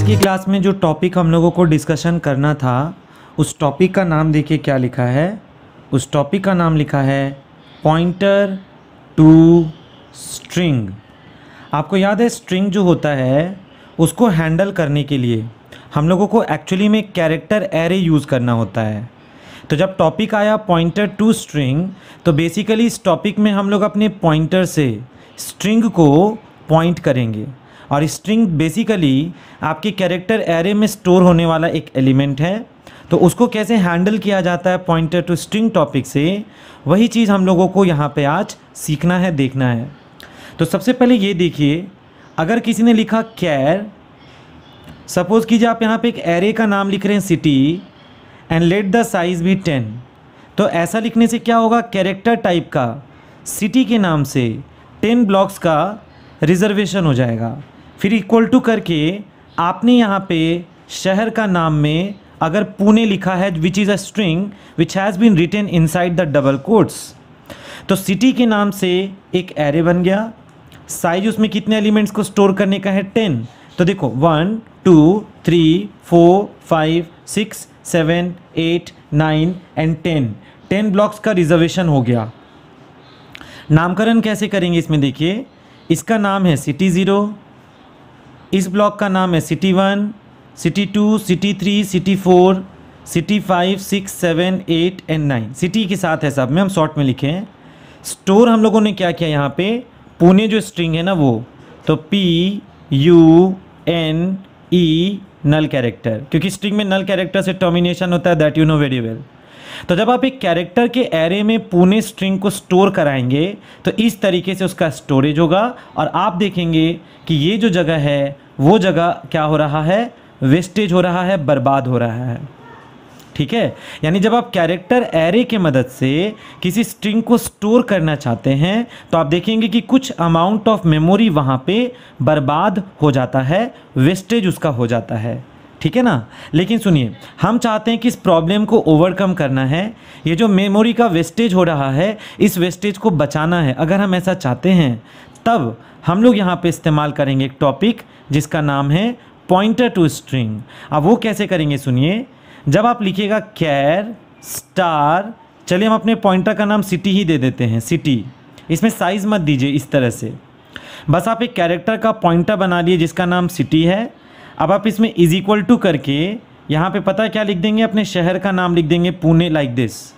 की क्लास में जो टॉपिक हम लोगों को डिस्कशन करना था उस टॉपिक का नाम देखिए क्या लिखा है। उस टॉपिक का नाम लिखा है पॉइंटर टू स्ट्रिंग। आपको याद है स्ट्रिंग जो होता है उसको हैंडल करने के लिए हम लोगों को एक्चुअली में कैरेक्टर एरे यूज़ करना होता है। तो जब टॉपिक आया पॉइंटर टू स्ट्रिंग तो बेसिकली इस टॉपिक में हम लोग अपने पॉइंटर से स्ट्रिंग को पॉइंट करेंगे और स्ट्रिंग बेसिकली आपके कैरेक्टर एरे में स्टोर होने वाला एक एलिमेंट है। तो उसको कैसे हैंडल किया जाता है पॉइंटर टू स्ट्रिंग टॉपिक से, वही चीज़ हम लोगों को यहाँ पे आज सीखना है, देखना है। तो सबसे पहले ये देखिए, अगर किसी ने लिखा कैर, सपोज़ कीजिए आप यहाँ पे एक एरे का नाम लिख रहे हैं city and let the size भी 10, तो ऐसा लिखने से क्या होगा, कैरेक्टर टाइप का सिटी के नाम से 10 ब्लॉक्स का रिजर्वेशन हो जाएगा। फिर इक्वल टू करके आपने यहाँ पे शहर का नाम में अगर पुणे लिखा है which is a string which has been written inside the double quotes, तो सिटी के नाम से एक एरे बन गया। साइज उसमें कितने एलिमेंट्स को स्टोर करने का है, 10। तो देखो 1 2 3 4 5 6 7 8 9 एंड 10 ब्लॉक्स का रिजर्वेशन हो गया। नामकरण कैसे करेंगे इसमें देखिए, इसका नाम है सिटी 0, इस ब्लॉक का नाम है city 1, city 2, city 3, city 4, city 5 6 7 8 and 9, city के साथ है सब में, हम शॉर्ट में लिखे हैं। स्टोर हम लोगों ने क्या किया यहाँ पे, पुणे जो स्ट्रिंग है ना वो, तो PUNE नल कैरेक्टर, क्योंकि स्ट्रिंग में नल कैरेक्टर से टर्मिनेशन होता है, that you know very well. तो जब आप एक कैरेक्टर के एरे में पुणे स्ट्रिंग को स्टोर कराएंगे तो इस तरीके से उसका स्टोरेज होगा और आप देखेंगे कि ये जो जगह है वो जगह क्या हो रहा है, वेस्टेज हो रहा है, बर्बाद हो रहा है। ठीक है, यानी जब आप कैरेक्टर एरे के मदद से किसी स्ट्रिंग को स्टोर करना चाहते हैं तो आप देखेंगे कि कुछ अमाउंट ऑफ मेमोरी वहाँ पे बर्बाद हो जाता है, वेस्टेज उसका हो जाता है। ठीक है ना। लेकिन सुनिए, हम चाहते हैं कि इस प्रॉब्लम को ओवरकम करना है। ये जो मेमोरी का वेस्टेज हो रहा है, इस वेस्टेज को बचाना है। अगर हम ऐसा चाहते हैं तब हम लोग यहाँ पे इस्तेमाल करेंगे एक टॉपिक जिसका नाम है पॉइंटर टू स्ट्रिंग। अब वो कैसे करेंगे सुनिए, जब आप लिखिएगा कैर स्टार, चलिए हम अपने पॉइंटर का नाम सिटी ही दे देते हैं, सिटी, इसमें साइज़ मत दीजिए इस तरह से, बस आप एक कैरेक्टर का पॉइंटर बना लिए जिसका नाम सिटी है। अब आप इसमें इज इक्वल टू करके यहाँ पे पता है क्या लिख देंगे, अपने शहर का नाम लिख देंगे पुणे, लाइक दिस।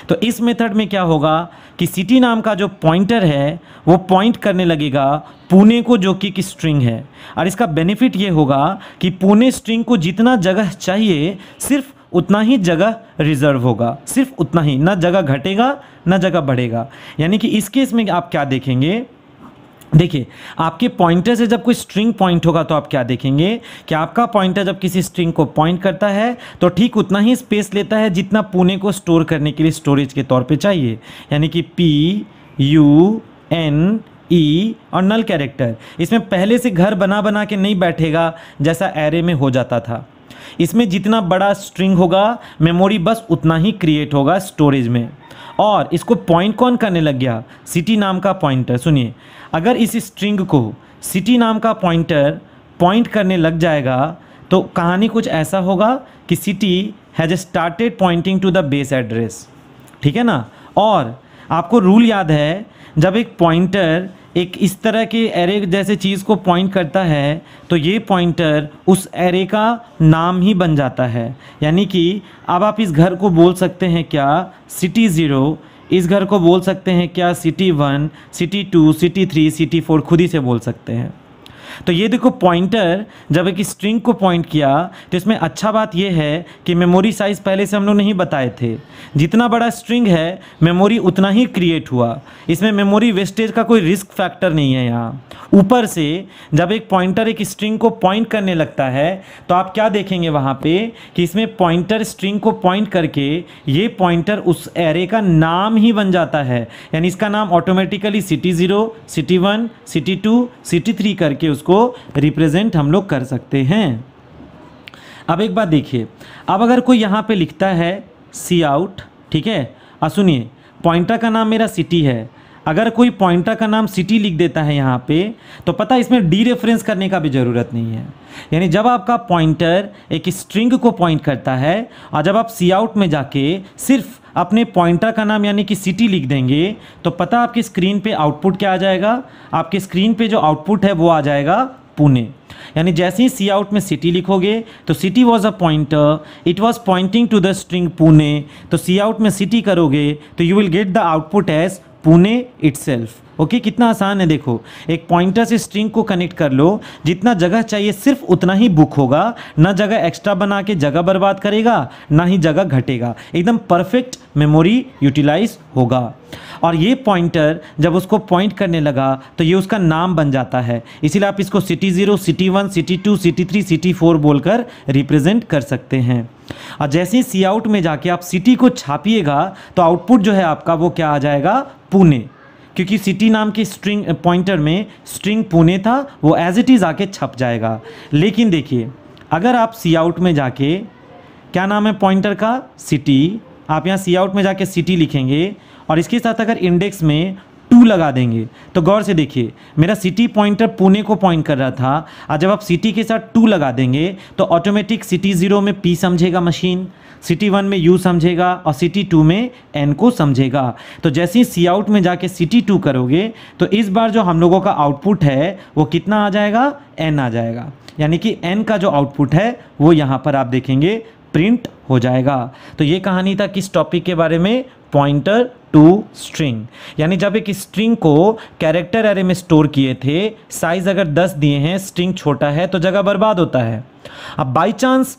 तो इस मेथड में क्या होगा कि सिटी नाम का जो पॉइंटर है वो पॉइंट करने लगेगा पुणे को, जो कि स्ट्रिंग है। और इसका बेनिफिट ये होगा कि पुणे स्ट्रिंग को जितना जगह चाहिए सिर्फ उतना ही जगह रिजर्व होगा, सिर्फ उतना ही, ना जगह घटेगा ना जगह बढ़ेगा। यानी कि इस केस में आप क्या देखेंगे, देखिए आपके पॉइंटर से जब कोई स्ट्रिंग पॉइंट होगा तो आप क्या देखेंगे कि आपका पॉइंटर जब किसी स्ट्रिंग को पॉइंट करता है तो ठीक उतना ही स्पेस लेता है जितना पुणे को स्टोर करने के लिए स्टोरेज के तौर पे चाहिए। यानी कि PUNE और नल कैरेक्टर, इसमें पहले से घर बना बना के नहीं बैठेगा जैसा एरे में हो जाता था। इसमें जितना बड़ा स्ट्रिंग होगा मेमोरी बस उतना ही क्रिएट होगा स्टोरेज में। और इसको पॉइंट कौन करने लग गया, सिटी नाम का पॉइंटर। सुनिए, अगर इस स्ट्रिंग को सिटी नाम का पॉइंटर पॉइंट करने लग जाएगा तो कहानी कुछ ऐसा होगा कि city has started pointing to the base address. ठीक है ना। और आपको रूल याद है, जब एक पॉइंटर एक इस तरह के एरे जैसे चीज़ को पॉइंट करता है तो ये पॉइंटर उस एरे का नाम ही बन जाता है। यानी कि अब आप इस घर को बोल सकते हैं क्या, सिटी 0, इस घर को बोल सकते हैं क्या, सिटी 1, सिटी 2, सिटी 3, सिटी 4, खुद ही से बोल सकते हैं। तो ये देखो पॉइंटर जब एक स्ट्रिंग को पॉइंट किया तो इसमें अच्छा बात ये है कि मेमोरी साइज़ पहले से हम लोग नहीं बताए थे, जितना बड़ा स्ट्रिंग है मेमोरी उतना ही क्रिएट हुआ। इसमें मेमोरी वेस्टेज का कोई रिस्क फैक्टर नहीं है यहाँ। ऊपर से जब एक पॉइंटर एक स्ट्रिंग को पॉइंट करने लगता है तो आप क्या देखेंगे वहाँ पे कि इसमें पॉइंटर स्ट्रिंग को पॉइंट करके ये पॉइंटर उस एरे का नाम ही बन जाता है। यानी इसका नाम automatically city 0, city 1, city 2, city 3 करके उसको रिप्रेजेंट हम लोग कर सकते हैं। अब एक बात देखिए, अब अगर कोई यहाँ पे लिखता है सी आउट, ठीक है, सुनिए पॉइंटर का नाम मेरा सिटी है, अगर कोई पॉइंटर का नाम सिटी लिख देता है यहाँ पे, तो पता इसमें डी रेफरेंस करने का भी ज़रूरत नहीं है। यानी जब आपका पॉइंटर एक स्ट्रिंग को पॉइंट करता है और जब आप सी आउट में जाके सिर्फ अपने पॉइंटर का नाम यानी कि सिटी लिख देंगे, तो पता आपकी स्क्रीन पे आउटपुट क्या आ जाएगा? आपके स्क्रीन पे जो आउटपुट है वो आ जाएगा पुणे। यानी जैसे ही सी आउट में सिटी लिखोगे तो city was a pointer, it was pointing to the string Pune. तो सी आउट में सिटी करोगे तो you will get the output as Pune itself. Okay, कितना आसान है देखो। एक पॉइंटर से स्ट्रिंग को कनेक्ट कर लो, जितना जगह चाहिए सिर्फ उतना ही बुक होगा, ना जगह एक्स्ट्रा बना के जगह बर्बाद करेगा, ना ही जगह घटेगा, एकदम परफेक्ट मेमोरी यूटिलाइज होगा। और ये पॉइंटर जब उसको पॉइंट करने लगा तो ये उसका नाम बन जाता है, इसीलिए आप इसको city 0, city 1, city 2, city 3, city 4 बोलकर रिप्रेजेंट कर सकते हैं। और जैसे ही सी आउट में जाके आप सिटी को छापिएगा तो आउटपुट जो है आपका वो क्या आ जाएगा? पुणे। क्योंकि सिटी नाम की स्ट्रिंग पॉइंटर में स्ट्रिंग पुणे था, वो एज इट इज़ आके छप जाएगा। लेकिन देखिए, अगर आप सी आउट में जाके, क्या नाम है पॉइंटर का? सिटी। आप यहाँ सी आउट में जाके सिटी लिखेंगे और इसके साथ अगर इंडेक्स में 2 लगा देंगे, तो गौर से देखिए, मेरा सिटी पॉइंटर पुणे को पॉइंट कर रहा था, और जब आप सिटी के साथ 2 लगा देंगे तो ऑटोमेटिक सिटी 0 में P समझेगा मशीन, सिटी 1 में U समझेगा और सिटी 2 में N को समझेगा। तो जैसे ही सी आउट में जाके सिटी 2 करोगे तो इस बार जो हम लोगों का आउटपुट है वो कितना आ जाएगा? N आ जाएगा। यानी कि N का जो आउटपुट है वो यहाँ पर आप देखेंगे प्रिंट हो जाएगा। तो ये कहानी था किस टॉपिक के बारे में? Pointer to string. यानी जब एक स्ट्रिंग को कैरेक्टर एरे में स्टोर किए थे, साइज अगर 10 दिए हैं, स्ट्रिंग छोटा है तो जगह बर्बाद होता है। अब बाय चांस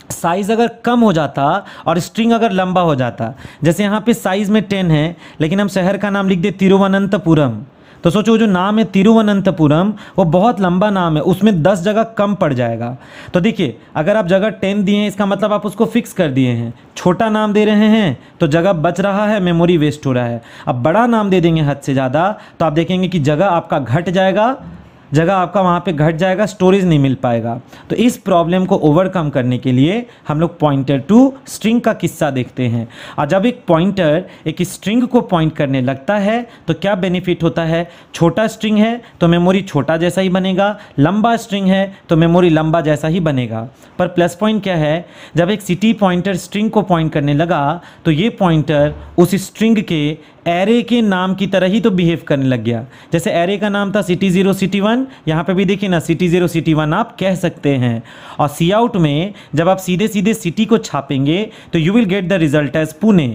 साइज अगर कम हो जाता और स्ट्रिंग अगर लंबा हो जाता, जैसे यहाँ पे साइज में 10 है लेकिन हम शहर का नाम लिख दे तिरुवनंतपुरम, तो सोचो जो नाम है तिरुवनंतपुरम वो बहुत लंबा नाम है, उसमें 10 जगह कम पड़ जाएगा। तो देखिए, अगर आप जगह 10 दिए हैं इसका मतलब आप उसको फिक्स कर दिए हैं। छोटा नाम दे रहे हैं तो जगह बच रहा है, मेमोरी वेस्ट हो रहा है। अब बड़ा नाम दे देंगे हद से ज़्यादा तो आप देखेंगे कि जगह आपका घट जाएगा, जगह आपका वहाँ पे घट जाएगा, स्टोरेज नहीं मिल पाएगा। तो इस प्रॉब्लम को ओवरकम करने के लिए हम लोग पॉइंटर टू स्ट्रिंग का किस्सा देखते हैं। और जब एक पॉइंटर एक स्ट्रिंग को पॉइंट करने लगता है तो क्या बेनिफिट होता है? छोटा स्ट्रिंग है तो मेमोरी छोटा जैसा ही बनेगा, लंबा स्ट्रिंग है तो मेमोरी लंबा जैसा ही बनेगा। पर प्लस पॉइंट क्या है? जब एक सिटी पॉइंटर स्ट्रिंग को पॉइंट करने लगा तो ये पॉइंटर उस स्ट्रिंग के एरे के नाम की तरह ही तो बिहेव करने लग गया। जैसे एरे का नाम था सिटी 0, सिटी 1, यहाँ पे भी देखिए ना सिटी 0, सिटी 1 आप कह सकते हैं। और सी आउट में जब आप सीधे सीधे सिटी को छापेंगे तो you will get the result as Pune.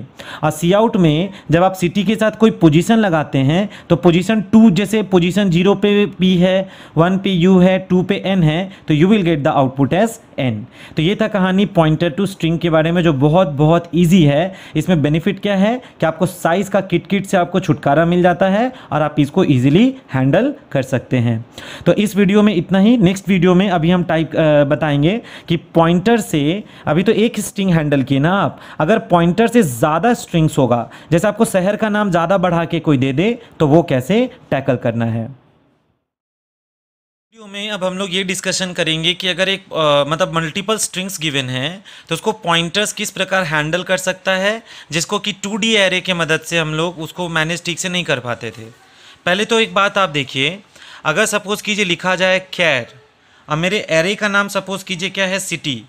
और सी आउट में जब आप सिटी के साथ कोई पोजीशन लगाते हैं तो पोजीशन 2, जैसे पोजीशन 0 पे P है, 1 पे U है, 2 पे N है, तो you will get the output as N। तो ये था कहानी पॉइंटर टू स्ट्रिंग के बारे में, जो बहुत ईजी है। इसमें बेनिफिट क्या है कि आपको साइज़ का किट से आपको छुटकारा मिल जाता है और आप इसको ईजिली हैंडल कर सकते हैं। तो इस वीडियो में इतना ही। नेक्स्ट वीडियो में अभी हम बताएंगे कि पॉइंटर से, अभी तो एक स्ट्रिंग हैंडल किए ना आप, अगर पॉइंटर से ज़्यादा स्ट्रिंग्स होगा, जैसे आपको शहर का नाम ज़्यादा बढ़ा के कोई दे दे, तो वो कैसे टैकल करना है। वीडियो में अब हम लोग ये डिस्कशन करेंगे कि अगर एक मतलब मल्टीपल स्ट्रिंग्स गिवन हैं तो उसको पॉइंटर्स किस प्रकार हैंडल कर सकता है, जिसको कि 2D एरे के मदद से हम लोग उसको मैनेज ठीक से नहीं कर पाते थे। पहले तो एक बात आप देखिए, अगर सपोज़ कीजिए लिखा जाए कैर, अब मेरे एरे का नाम सपोज़ कीजिए क्या है सिटी,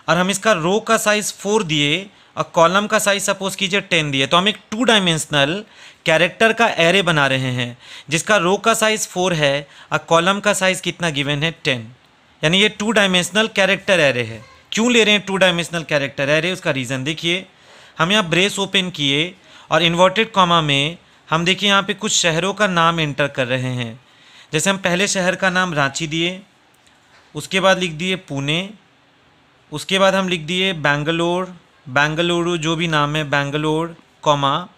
और हम इसका रो का साइज़ 4 दिए और कॉलम का साइज़ सपोज़ कीजिए 10 दिए, तो हम एक 2 डायमेंशनल कैरेक्टर का एरे बना रहे हैं जिसका रो का साइज़ 4 है और कॉलम का साइज़ कितना गिवन है 10। यानी ये 2 डायमेंशनल कैरेक्टर एरे है। क्यों ले रहे हैं 2 डायमेंशनल कैरेक्टर एरे? उसका रीज़न देखिए, हम यहाँ ब्रेस ओपन किए और इन्वर्टेड कॉमा में हम देखिए यहाँ पे कुछ शहरों का नाम एंटर कर रहे हैं। जैसे हम पहले शहर का नाम रांची दिए, उसके बाद लिख दिए पुणे, उसके बाद हम लिख दिए बेंगलोर, बेंगलुरु जो भी नाम है बेंगलोर, कॉमा,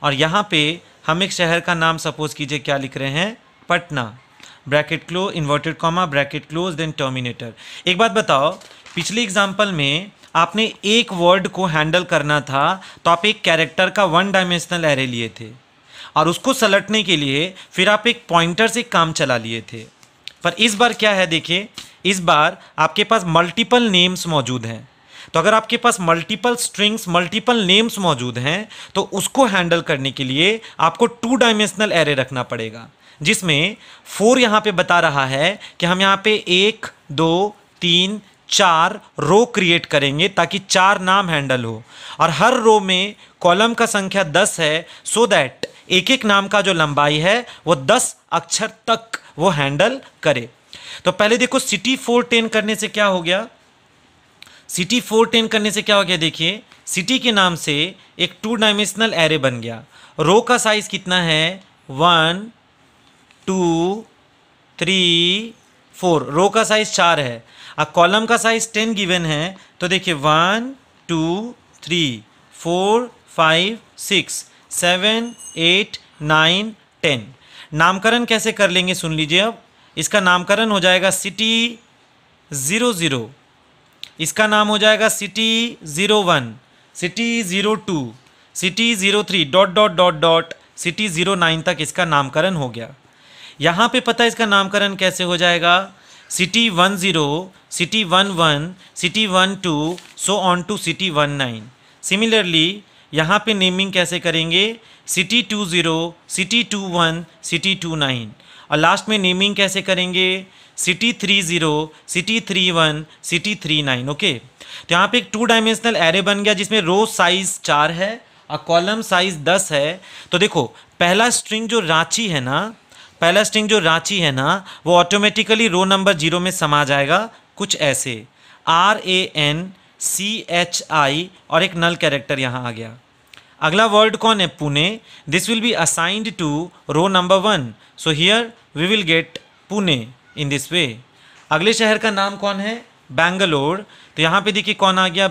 और यहाँ पे हम एक शहर का नाम सपोज़ कीजिए क्या लिख रहे हैं, Patna, bracket close, inverted comma, bracket close, then terminator. एक बात बताओ, पिछले एग्जाम्पल में आपने एक वर्ड को हैंडल करना था तो आप एक कैरेक्टर का 1 डायमेंशनल एरे लिए थे और उसको सलटने के लिए फिर आप एक पॉइंटर से काम चला लिए थे। पर इस बार क्या है देखिए, इस बार आपके पास मल्टीपल नेम्स मौजूद हैं। तो अगर आपके पास मल्टीपल स्ट्रिंग्स, मल्टीपल नेम्स मौजूद हैं तो उसको हैंडल करने के लिए आपको 2 डायमेंशनल एरे रखना पड़ेगा, जिसमें 4 यहाँ पे बता रहा है कि हम यहाँ पे 1 2 3 4 रो क्रिएट करेंगे ताकि 4 नाम हैंडल हो, और हर रो में कॉलम का संख्या 10 है, सो दैट एक एक नाम का जो लंबाई है वो 10 अक्षर तक वो हैंडल करे। तो पहले देखो सिटी 410 करने से क्या हो गया, सिटी 410 करने से क्या हो गया, देखिए सिटी के नाम से एक 2 डायमेंशनल एरे बन गया। रो का साइज कितना है 1 2 3 4, रो का साइज 4 है। अब कॉलम का साइज 10 गिवन है, तो देखिए 1 2 3 4 5 6 7 8 9 10। नामकरण कैसे कर लेंगे सुन लीजिए। अब इसका नामकरण हो जाएगा सिटी 00, इसका नाम हो जाएगा city 01, city 02, city 03 dot dot dot dot city 09 तक इसका नामकरण हो गया। यहाँ पे पता है इसका नामकरण कैसे हो जाएगा, city 10, city 11, city 12, so on to city 19। Similarly यहाँ पे नेमिंग कैसे करेंगे, सिटी 20, सिटी 21, सिटी 29, और लास्ट में नेमिंग कैसे करेंगे, सिटी 30, सिटी 31, सिटी 39। ओके, तो यहाँ पे एक 2 डायमेंशनल एरे बन गया जिसमें रो साइज 4 है और कॉलम साइज 10 है। तो देखो पहला स्ट्रिंग जो रांची है ना, पहला स्ट्रिंग जो रांची है ना, वो ऑटोमेटिकली रो नंबर 0 में समा जाएगा, कुछ ऐसे RANCHI और एक नल कैरेक्टर यहाँ आ गया। अगला वर्ड कौन है, Pune, this will be assigned to row number 1, so here we will get Pune in this way. अगले शहर का नाम कौन है, बैंगलोर, तो यहाँ पे देखिए कौन आ गया,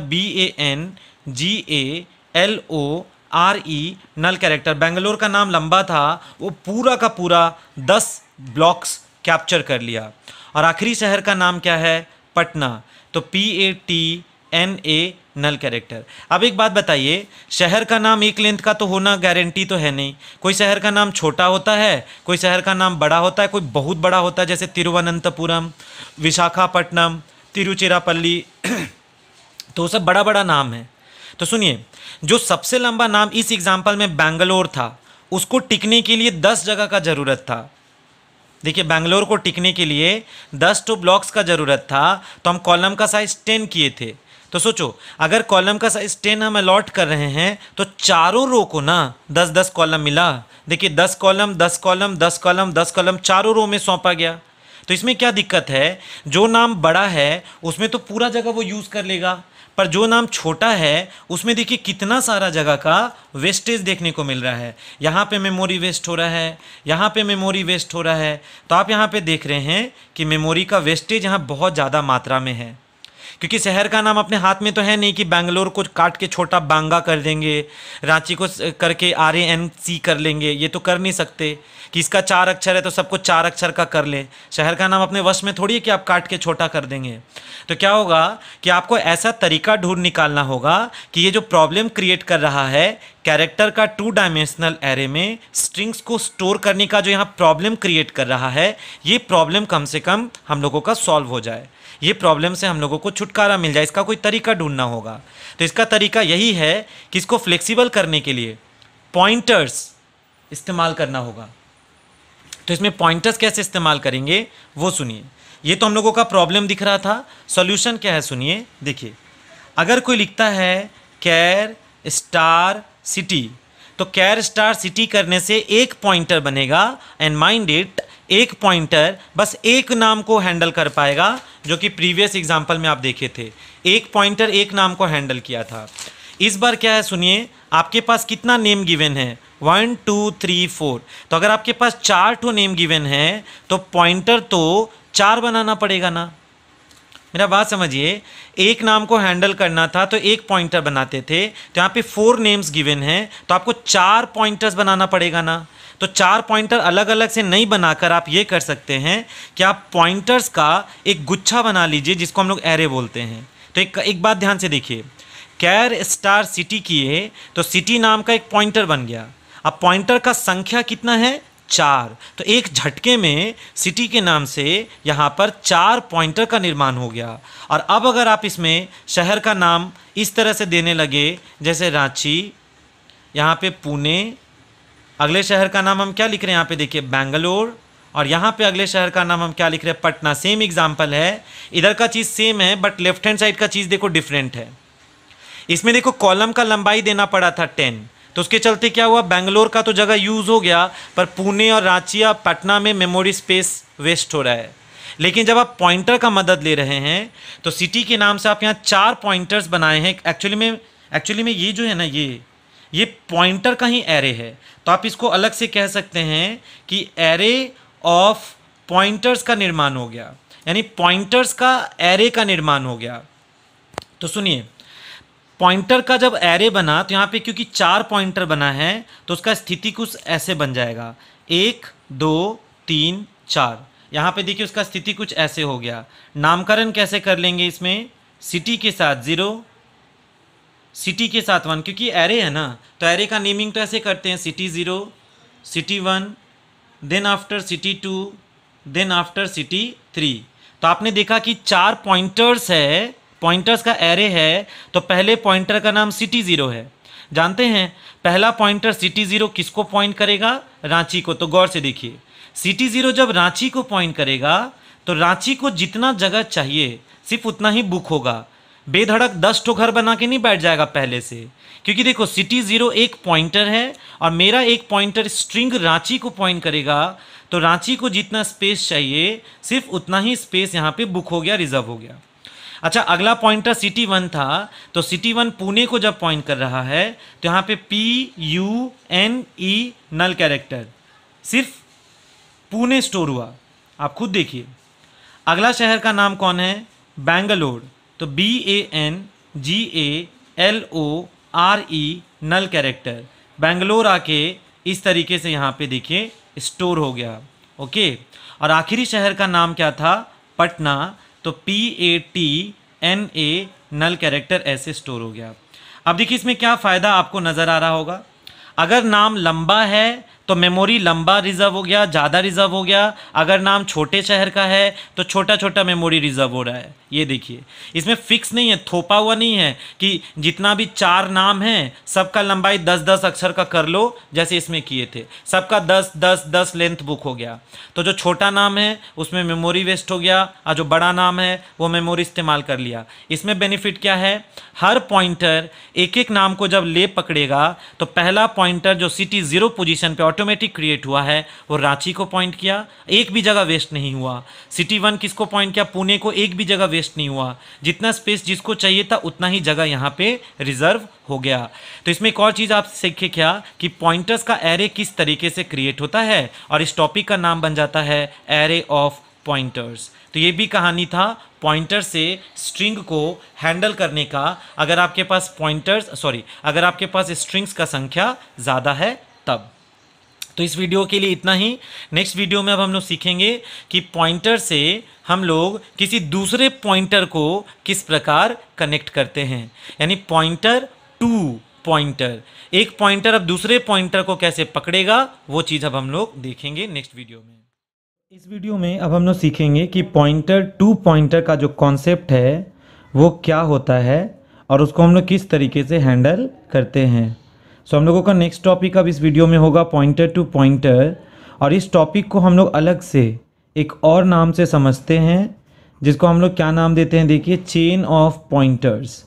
BANGALORE नल कैरेक्टर। बैंगलोर का नाम लंबा था, वो पूरा का पूरा 10 ब्लॉक्स कैप्चर कर लिया। और आखिरी शहर का नाम क्या है, पटना, तो PATNA नल कैरेक्टर। अब एक बात बताइए, शहर का नाम एक लेंथ का तो होना गारंटी तो है नहीं, कोई शहर का नाम छोटा होता है, कोई शहर का नाम बड़ा होता है, कोई बहुत बड़ा होता है, जैसे तिरुवनंतपुरम, विशाखापट्टनम, तिरुचिरापल्ली तो वो सब बड़ा बड़ा नाम है। तो सुनिए, जो सबसे लंबा नाम इस एग्जाम्पल में बैंगलोर था, उसको टिकने के लिए 10 जगह का ज़रूरत था। देखिए बैंगलोर को टिकने के लिए 10 तो ब्लॉक्स का ज़रूरत था, तो हम कॉलम का साइज 10 किए थे। तो सोचो अगर कॉलम का साइज 10 हम अलॉट कर रहे हैं तो चारों रो को ना 10-10 कॉलम मिला। देखिए 10 कॉलम 10 कॉलम 10 कॉलम 10 कॉलम चारों रो में सौंपा गया। तो इसमें क्या दिक्कत है, जो नाम बड़ा है उसमें तो पूरा जगह वो यूज़ कर लेगा, पर जो नाम छोटा है उसमें देखिए कितना सारा जगह का वेस्टेज देखने को मिल रहा है। यहाँ पे मेमोरी वेस्ट हो रहा है, यहाँ पे मेमोरी वेस्ट हो रहा है। तो आप यहाँ पे देख रहे हैं कि मेमोरी का वेस्टेज यहाँ बहुत ज़्यादा मात्रा में है, क्योंकि शहर का नाम अपने हाथ में तो है नहीं कि बैंगलोर को काट के छोटा बांगा कर देंगे, रांची को करके RANC कर लेंगे, ये तो कर नहीं सकते कि इसका 4 अक्षर है तो सबको 4 अक्षर का कर ले। शहर का नाम अपने वश में थोड़ी है कि आप काट के छोटा कर देंगे। तो क्या होगा कि आपको ऐसा तरीका ढूंढ निकालना होगा कि ये जो प्रॉब्लम क्रिएट कर रहा है कैरेक्टर का 2 डायमेंशनल एरे में स्ट्रिंग्स को स्टोर करने का, जो यहाँ प्रॉब्लम क्रिएट कर रहा है, ये प्रॉब्लम कम से कम हम लोगों का सॉल्व हो जाए, ये प्रॉब्लम से हम लोगों को छुटकारा मिल जाए। इसका कोई तरीका ढूंढना होगा। तो इसका तरीका यही है कि इसको फ्लेक्सिबल करने के लिए पॉइंटर्स इस्तेमाल करना होगा। तो इसमें पॉइंटर्स कैसे इस्तेमाल करेंगे वो सुनिए। ये तो हम लोगों का प्रॉब्लम दिख रहा था, सॉल्यूशन क्या है सुनिए। देखिए अगर कोई लिखता है कैर स्टार सिटी, तो कैर स्टार सिटी करने से एक पॉइंटर बनेगा, एंड माइंड इट, एक पॉइंटर बस एक नाम को हैंडल कर पाएगा, जो कि प्रीवियस एग्जाम्पल में आप देखे थे, एक पॉइंटर एक नाम को हैंडल किया था। इस बार क्या है सुनिए, आपके पास कितना नेम गिवन है, 1 2 3 4। तो अगर आपके पास 4 ठो नेम गिवन है तो पॉइंटर तो 4 बनाना पड़ेगा ना। मेरा बात समझिए, एक नाम को हैंडल करना था तो एक पॉइंटर बनाते थे, तो यहाँ पे 4 नेम्स गिवन हैं तो आपको 4 पॉइंटर्स बनाना पड़ेगा ना। तो 4 पॉइंटर अलग अलग से नहीं बनाकर आप ये कर सकते हैं कि आप पॉइंटर्स का एक गुच्छा बना लीजिए, जिसको हम लोग एरे बोलते हैं। तो एक बात ध्यान से देखिए, कैर स्टार सिटी किए तो सिटी नाम का एक पॉइंटर बन गया। अब पॉइंटर का संख्या कितना है, 4। तो एक झटके में सिटी के नाम से यहाँ पर 4 पॉइंटर का निर्माण हो गया। और अब अगर आप इसमें शहर का नाम इस तरह से देने लगे, जैसे रांची, यहाँ पे पुणे, अगले शहर का नाम हम क्या लिख रहे हैं यहाँ पे देखिए बेंगलोर, और यहाँ पे अगले शहर का नाम हम क्या लिख रहे हैं पटना। सेम एग्जाम्पल है, इधर का चीज़ सेम है बट लेफ्ट हैंड साइड का चीज़ देखो डिफरेंट है। इसमें देखो कॉलम का लंबाई देना पड़ा था 10, तो उसके चलते क्या हुआ, बेंगलोर का तो जगह यूज़ हो गया पर पुणे और रांची या पटना में मेमोरी स्पेस वेस्ट हो रहा है। लेकिन जब आप पॉइंटर का मदद ले रहे हैं तो सिटी के नाम से आप यहाँ 4 पॉइंटर्स बनाए हैं। एक्चुअली में ये जो है ना ये पॉइंटर का ही एरे है, तो आप इसको अलग से कह सकते हैं कि एरे ऑफ पॉइंटर्स का निर्माण हो गया, यानी पॉइंटर्स का एरे का निर्माण हो गया। तो सुनिए, पॉइंटर का जब एरे बना तो यहाँ पे क्योंकि 4 पॉइंटर बना है तो उसका स्थिति कुछ ऐसे बन जाएगा, 1 2 3 4। यहाँ पे देखिए उसका स्थिति कुछ ऐसे हो गया। नामकरण कैसे कर लेंगे इसमें, सिटी के साथ 0, सिटी के साथ 1, क्योंकि एरे है ना तो एरे का नेमिंग तो ऐसे करते हैं, city 0, city 1, then after city 2, then after city 3। तो आपने देखा कि 4 पॉइंटर्स है, पॉइंटर्स का एरे है, तो पहले पॉइंटर का नाम सिटी 0 है। जानते हैं पहला पॉइंटर सिटी 0 किसको पॉइंट करेगा, रांची को। तो गौर से देखिए, सिटी 0 जब रांची को पॉइंट करेगा तो रांची को जितना जगह चाहिए सिर्फ उतना ही बुक होगा। बेधड़क 10 ठो घर बना के नहीं बैठ जाएगा पहले से, क्योंकि देखो सिटी 0 एक पॉइंटर है और मेरा एक पॉइंटर स्ट्रिंग रांची को पॉइंट करेगा, तो रांची को जितना स्पेस चाहिए सिर्फ उतना ही स्पेस यहाँ पे बुक हो गया, रिजर्व हो गया। अच्छा, अगला पॉइंटर सिटी 1 था, तो सिटी 1 पुणे को जब पॉइंट कर रहा है तो यहाँ पे PUNE नल कैरेक्टर, सिर्फ पुणे स्टोर हुआ। आप खुद देखिए। अगला शहर का नाम कौन है, बेंगलोर, तो BANGALORE नल कैरेक्टर, बेंगलोर आके इस तरीके से यहाँ पे देखिए स्टोर हो गया। ओके, और आखिरी शहर का नाम क्या था, पटना, तो PATNA नल कैरेक्टर ऐसे स्टोर हो गया। अब देखिए इसमें क्या फ़ायदा आपको नज़र आ रहा होगा। अगर नाम लंबा है तो मेमोरी लंबा रिजर्व हो गया, ज़्यादा रिजर्व हो गया। अगर नाम छोटे शहर का है तो छोटा छोटा मेमोरी रिजर्व हो रहा है। ये देखिए इसमें फिक्स नहीं है, थोपा हुआ नहीं है कि जितना भी 4 नाम हैं सबका लंबाई 10-10 अक्षर का कर लो जैसे इसमें किए थे, सबका 10-10-10 लेंथ बुक हो गया। तो जो छोटा नाम है उसमें मेमोरी वेस्ट हो गया और जो बड़ा नाम है वो मेमोरी इस्तेमाल कर लिया। इसमें बेनिफिट क्या है, हर पॉइंटर एक एक नाम को जब ले पकड़ेगा तो पहला पॉइंटर जो सिटी 0 पोजीशन पे ऑटोमेटिक क्रिएट हुआ है वो रांची को पॉइंट किया, एक भी जगह वेस्ट नहीं हुआ। सिटी 1 किसको पॉइंट किया, पुणे को, एक भी जगह वेस्ट नहीं हुआ। जितना स्पेस जिसको चाहिए था उतना ही जगह यहाँ पे रिजर्व हो गया। तो इसमें एक और चीज़ आप सीखे क्या कि पॉइंटर्स का एरे किस तरीके से क्रिएट होता है, और इस टॉपिक का नाम बन जाता है एरे ऑफ पॉइंटर्स। तो ये भी कहानी था पॉइंटर से स्ट्रिंग को हैंडल करने का। अगर आपके पास अगर आपके पास स्ट्रिंग्स का संख्या ज़्यादा है तब। तो इस वीडियो के लिए इतना ही। नेक्स्ट वीडियो में अब हम लोग सीखेंगे कि पॉइंटर से हम लोग किसी दूसरे पॉइंटर को किस प्रकार कनेक्ट करते हैं, यानी पॉइंटर टू पॉइंटर, एक पॉइंटर अब दूसरे पॉइंटर को कैसे पकड़ेगा वो चीज़ अब हम लोग देखेंगे नेक्स्ट वीडियो में। इस वीडियो में अब हम लोग सीखेंगे कि पॉइंटर टू पॉइंटर का जो कॉन्सेप्ट है वो क्या होता है और उसको हम लोग किस तरीके से हैंडल करते हैं। सो हम लोगों का नेक्स्ट टॉपिक अब इस वीडियो में होगा पॉइंटर टू पॉइंटर, और इस टॉपिक को हम लोग अलग से एक और नाम से समझते हैं जिसको हम लोग क्या नाम देते हैं, देखिए चेन ऑफ पॉइंटर्स।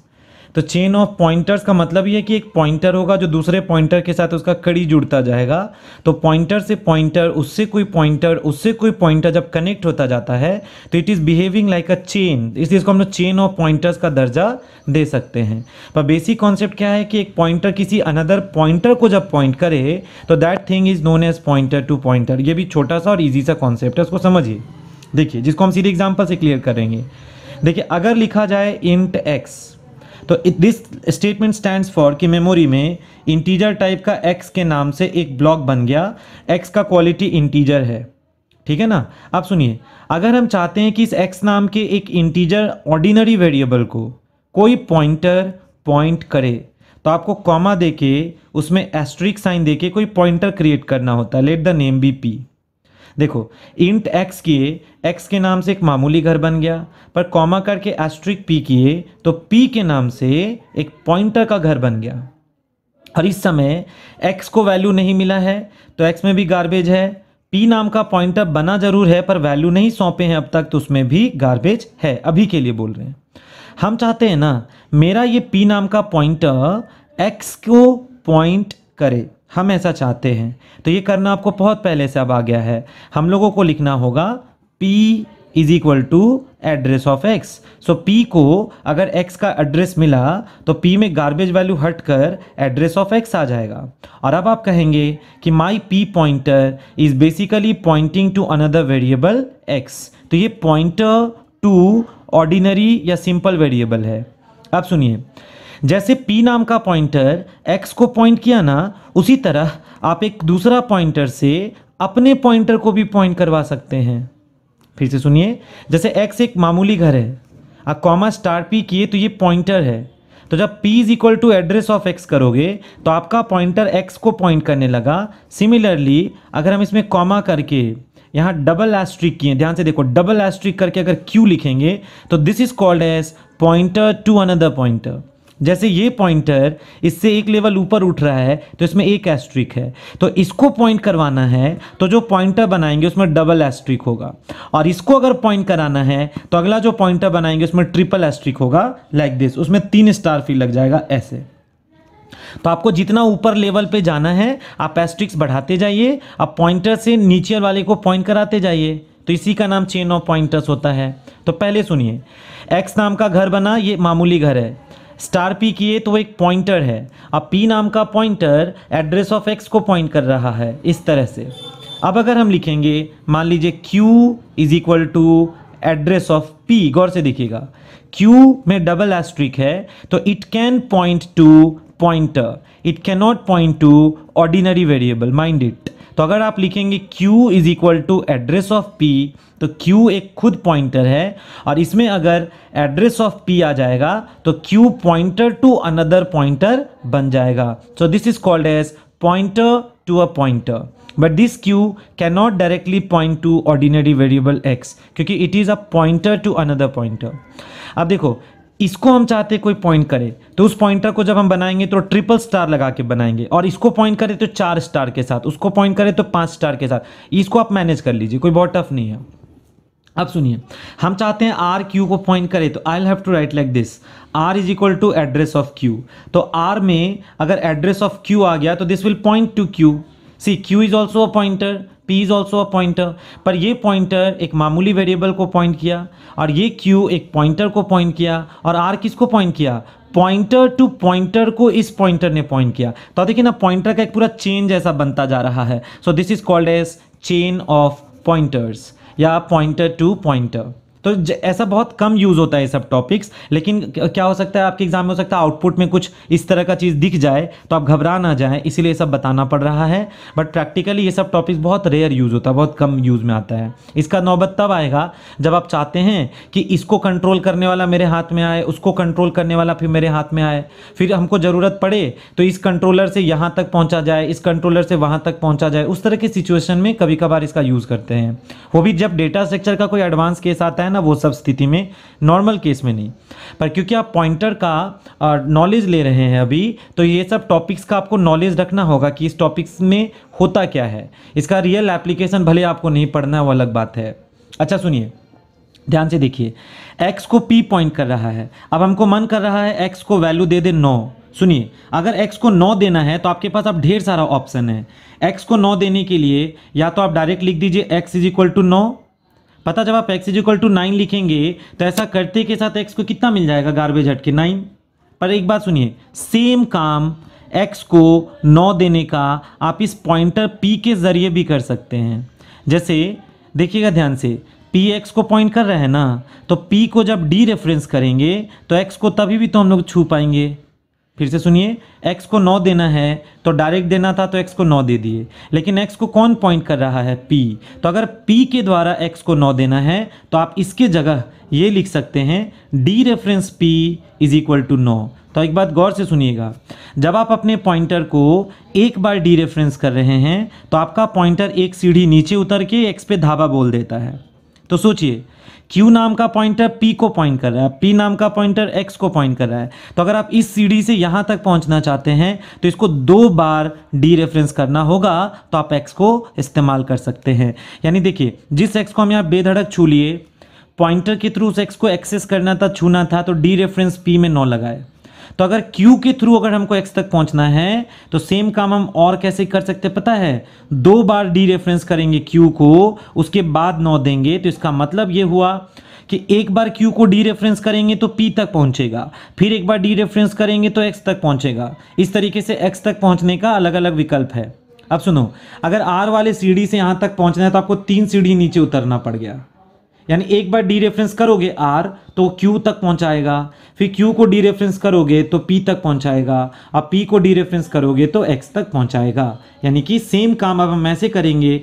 तो चेन ऑफ पॉइंटर्स का मतलब ये है कि एक पॉइंटर होगा जो दूसरे पॉइंटर के साथ उसका कड़ी जुड़ता जाएगा। तो पॉइंटर से पॉइंटर, उससे कोई पॉइंटर, उससे कोई पॉइंटर जब कनेक्ट होता जाता है तो it is behaving like a chain, इसलिए इसको हम लोग चेन ऑफ पॉइंटर्स का दर्जा दे सकते हैं। पर बेसिक कॉन्सेप्ट क्या है कि एक पॉइंटर किसी अनदर पॉइंटर को जब पॉइंट करे तो that thing is known as pointer to pointer. ये भी छोटा सा और ईजी सा कॉन्सेप्ट है, उसको समझिए। देखिए जिसको हम सीधे एग्जाम्पल से क्लियर करेंगे। देखिए अगर लिखा जाए इंट एक्स, तो दिस स्टेटमेंट स्टैंड्स फॉर कि मेमोरी में इंटीजर टाइप का x के नाम से एक ब्लॉक बन गया, x का क्वालिटी इंटीजर है, ठीक है ना। अब सुनिए, अगर हम चाहते हैं कि इस x नाम के एक इंटीजर ऑर्डिनरी वेरिएबल को कोई पॉइंटर पॉइंट करे तो आपको कॉमा देके उसमें एस्ट्रिक साइन देके कोई पॉइंटर क्रिएट करना होता है। Let the name be P. देखो इंट एक्स किए, एक्स के नाम से एक मामूली घर बन गया, पर कॉमा करके एस्ट्रिक पी किए तो पी के नाम से एक पॉइंटर का घर बन गया। और इस समय x को वैल्यू नहीं मिला है तो x में भी गार्बेज है। p नाम का पॉइंटर बना जरूर है पर वैल्यू नहीं सौंपे हैं अब तक, तो उसमें भी गार्बेज है। अभी के लिए बोल रहे हैं। हम चाहते हैं ना मेरा ये p नाम का पॉइंटर x को पॉइंट करे, हम ऐसा चाहते हैं। तो ये करना आपको बहुत पहले से अब आ गया है। हम लोगों को लिखना होगा p is equal to address of x। सो p को अगर x का एड्रेस मिला तो p में गार्बेज वैल्यू हट कर एड्रेस ऑफ x आ जाएगा। और अब आप कहेंगे कि my p pointer is basically pointing to another variable x। तो ये पॉइंटर टू ऑर्डिनरी या सिंपल वेरिएबल है। अब सुनिए, जैसे p नाम का पॉइंटर x को पॉइंट किया ना, उसी तरह आप एक दूसरा पॉइंटर से अपने पॉइंटर को भी पॉइंट करवा सकते हैं। फिर से सुनिए, जैसे x एक मामूली घर है, आप कॉमा स्टार p किए तो ये पॉइंटर है। तो जब p is equal to address of x करोगे तो आपका पॉइंटर x को पॉइंट करने लगा। सिमिलरली अगर हम इसमें कॉमा करके यहाँ डबल एस्ट्रिक किए, ध्यान से देखो, डबल एस्ट्रिक करके अगर q लिखेंगे तो this is called as pointer to another pointer. जैसे ये पॉइंटर इससे एक लेवल ऊपर उठ रहा है तो इसमें एक एस्ट्रिक है, तो इसको पॉइंट करवाना है तो जो पॉइंटर बनाएंगे उसमें डबल एस्ट्रिक होगा। और इसको अगर पॉइंट कराना है तो अगला जो पॉइंटर बनाएंगे उसमें ट्रिपल एस्ट्रिक होगा, लाइक दिस। उसमें 3 स्टार फिर लग जाएगा ऐसे। तो आपको जितना ऊपर लेवल पे जाना है आप एस्ट्रिक्स बढ़ाते जाइए, आप पॉइंटर से नीचे वाले को पॉइंट कराते जाइए। तो इसी का नाम चेन ऑफ पॉइंटर्स होता है। तो पहले सुनिए, एक्स नाम का घर बना, ये मामूली घर है, स्टार पी किए तो वो एक पॉइंटर है। अब पी नाम का पॉइंटर एड्रेस ऑफ एक्स को पॉइंट कर रहा है इस तरह से। अब अगर हम लिखेंगे, मान लीजिए q is equal to address of p, गौर से देखिएगा q में डबल एस्ट्रिक है तो it can point to pointer, it can not point to ordinary variable, mind it. तो अगर आप लिखेंगे q is equal to address of p तो q एक खुद पॉइंटर है, और इसमें अगर एड्रेस ऑफ p आ जाएगा तो q pointer to another pointer बन जाएगा। So this is called as pointer to a pointer, but this q can not directly point to ordinary variable x क्योंकि it is a pointer to another pointer. अब देखो, इसको हम चाहते कोई point करे तो उस पॉइंटर को जब हम बनाएंगे तो ट्रिपल स्टार लगा के बनाएंगे, और इसको पॉइंट करे तो 4 स्टार के साथ, उसको पॉइंट करे तो 5 स्टार के साथ। इसको आप मैनेज कर लीजिए, कोई बहुत टफ नहीं है। अब सुनिए, हम चाहते हैं आर क्यू को पॉइंट करे तो I have to write like this, R is equal to address of Q. तो आर में अगर एड्रेस ऑफ क्यू आ गया तो this will point to Q. See Q is also a pointer, p is also a pointer, पर ये pointer एक मामूली वेरिएबल को पॉइंट किया और ये q एक पॉइंटर को पॉइंट किया, और r किसको पॉइंट किया, पॉइंटर टू पॉइंटर को इस पॉइंटर ने पॉइंट किया। तो देखिए ना, पॉइंटर का एक पूरा चेन जैसा बनता जा रहा है। So this is called as chain of pointers या पॉइंटर टू पॉइंटर। तो ऐसा बहुत कम यूज़ होता है ये सब टॉपिक्स, लेकिन क्या हो सकता है आपके एग्जाम में हो सकता है आउटपुट में कुछ इस तरह का चीज़ दिख जाए तो आप घबरा ना जाएं, इसीलिए सब बताना पड़ रहा है। बट प्रैक्टिकली ये सब टॉपिक्स बहुत रेयर यूज़ होता है, बहुत कम यूज़ में आता है। इसका नौबत तब आएगा जब आप चाहते हैं कि इसको कंट्रोल करने वाला मेरे हाथ में आए, उसको कंट्रोल करने वाला फिर मेरे हाथ में आए, फिर हमको ज़रूरत पड़े तो इस कंट्रोलर से यहाँ तक पहुँचा जाए, इस कंट्रोलर से वहाँ तक पहुँचा जाए। उस तरह की सिचुएशन में कभी कभार इसका यूज़ करते हैं, वो भी जब डेटा स्ट्रक्चर का कोई एडवांस केस आता है ना, वो सब स्थिति में, नॉर्मल केस में नहीं। पर क्योंकि आप पॉइंटर का नॉलेज ले रहे हैं अभी, तो ये सब टॉपिक्स का आपको नॉलेज रखना होगा कि इस टॉपिक्स में होता क्या है। इसका रियल एप्लीकेशन भले आपको नहीं पढ़ना है, वो अलग बात है। अच्छा सुनिए, ध्यान से देखिए, x को p पॉइंट कर रहा है। अब हमको मन कर रहा है x को वैल्यू दे दे 9। सुनिए, अगर x को 9 देना है तो आपके पास अब ढेर सारा ऑप्शन है। x को 9 देने के लिए या तो आप डायरेक्ट लिख दीजिए x इज इक्वल टू 9। पता, जब आप x इज इक्वल टू 9 लिखेंगे तो ऐसा करते के साथ x को कितना मिल जाएगा, गार्बेज हट के 9। पर एक बात सुनिए, सेम काम x को 9 देने का आप इस पॉइंटर p के ज़रिए भी कर सकते हैं। जैसे देखिएगा ध्यान से, p x को पॉइंट कर रहे हैं ना, तो p को जब डी रेफरेंस करेंगे तो x को तभी भी तो हम लोग छू पाएंगे। फिर से सुनिए, x को 9 देना है तो डायरेक्ट देना था तो x को 9 दे दिए, लेकिन x को कौन पॉइंट कर रहा है, p। तो अगर p के द्वारा x को 9 देना है तो आप इसके जगह ये लिख सकते हैं dereference p is equal to 9। तो तो एक बात गौर से सुनिएगा, जब आप अपने पॉइंटर को एक बार डीरेफरेंस कर रहे हैं तो आपका पॉइंटर एक सीढ़ी नीचे उतर के एक्स पे धावा बोल देता है। तो सोचिए, Q नाम का पॉइंटर P को पॉइंट कर रहा है, P नाम का पॉइंटर X को पॉइंट कर रहा है। तो अगर आप इस सीढ़ी से यहाँ तक पहुँचना चाहते हैं तो इसको 2 बार डीरेफरेंस करना होगा, तो आप X को इस्तेमाल कर सकते हैं। यानी देखिए, जिस X को हम यहाँ बेधड़क छू लिए, पॉइंटर के थ्रू उस X को एक्सेस करना था, छूना था, तो डीरेफरेंस P में 9 लगाए। तो अगर Q के थ्रू अगर हमको X तक पहुंचना है तो सेम काम हम और कैसे कर सकते हैं पता है? 2 बार डीरेफरेंस करेंगे Q को, उसके बाद 9 देंगे। तो इसका मतलब ये हुआ कि एक बार Q को डीरेफरेंस करेंगे तो P तक पहुंचेगा, फिर एक बार डीरेफरेंस करेंगे तो X तक पहुंचेगा। इस तरीके से X तक पहुंचने का अलग अलग विकल्प है। अब सुनो, अगर R वाले सीढ़ी से यहां तक पहुंचना है तो आपको 3 सीढ़ी नीचे उतरना पड़ गया। यानी एक बार डीरेफरेंस करोगे R तो Q तक पहुंचाएगा, फिर Q को डीरेफरेंस करोगे तो P तक पहुंचाएगा, अब P को डीरेफरेंस करोगे तो X तक पहुंचाएगा। यानी कि सेम काम अब हम ऐसे करेंगे,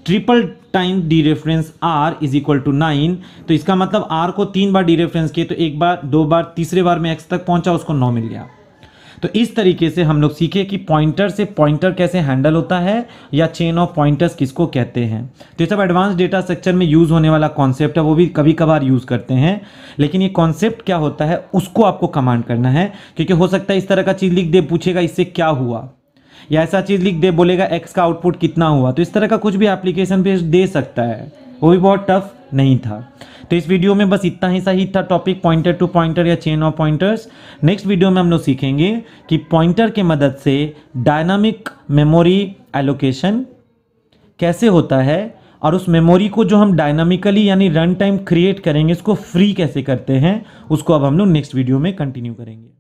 triple time dereference R is equal to 9। तो इसका मतलब R को 3 बार डीरेफरेंस किए तो एक बार, 2 बार, तीसरे बार में X तक पहुंचा, उसको 9 मिल गया। तो इस तरीके से हम लोग सीखे कि पॉइंटर से पॉइंटर कैसे हैंडल होता है या चेन ऑफ पॉइंटर्स किसको कहते हैं। तो ये सब एडवांस डेटा स्ट्रक्चर में यूज़ होने वाला कॉन्सेप्ट है, वो भी कभी कभार यूज़ करते हैं। लेकिन ये कॉन्सेप्ट क्या होता है उसको आपको कमांड करना है, क्योंकि हो सकता है इस तरह का चीज़ लिख दे, पूछेगा इससे क्या हुआ, या ऐसा चीज़ लिख दे, बोलेगा एक्स का आउटपुट कितना हुआ। तो इस तरह का कुछ भी एप्लीकेशन पे दे सकता है, वो भी बहुत टफ नहीं था। तो इस वीडियो में बस इतना ही सही था टॉपिक, पॉइंटर टू पॉइंटर या chain of pointers. Next video में हम लोग सीखेंगे कि पॉइंटर के मदद से डायनामिक मेमोरी एलोकेशन कैसे होता है, और उस मेमोरी को जो हम डायनामिकली यानी रन टाइम क्रिएट करेंगे, उसको फ्री कैसे करते हैं, उसको अब हम लोग नेक्स्ट वीडियो में कंटिन्यू करेंगे।